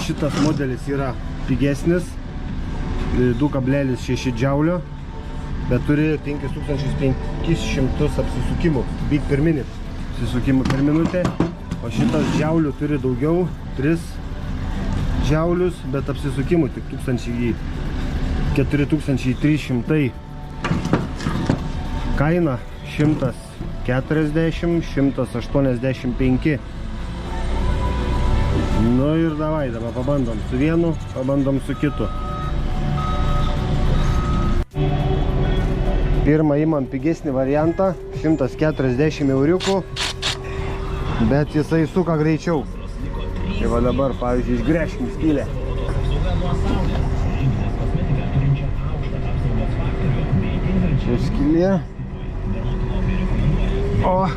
šitas modelis yra pigesnis, 2,6 džiaulio, bet turi 5500 apsisukimų, big per minutę, apsisukimų per minutę, o šitas džiaulių turi daugiau, 3 džiaulius, bet apsisukimų tik 4300. Kaina 140, 185. Nu ir davai, dabar pabandom su vienu, pabandom su kitu. Pirmą imam pigesnį variantą, 140 euriukų, bet jisai suka greičiau. Tai va dabar, pavyzdžiui, išgręžkim skylę. Čia skylė. O,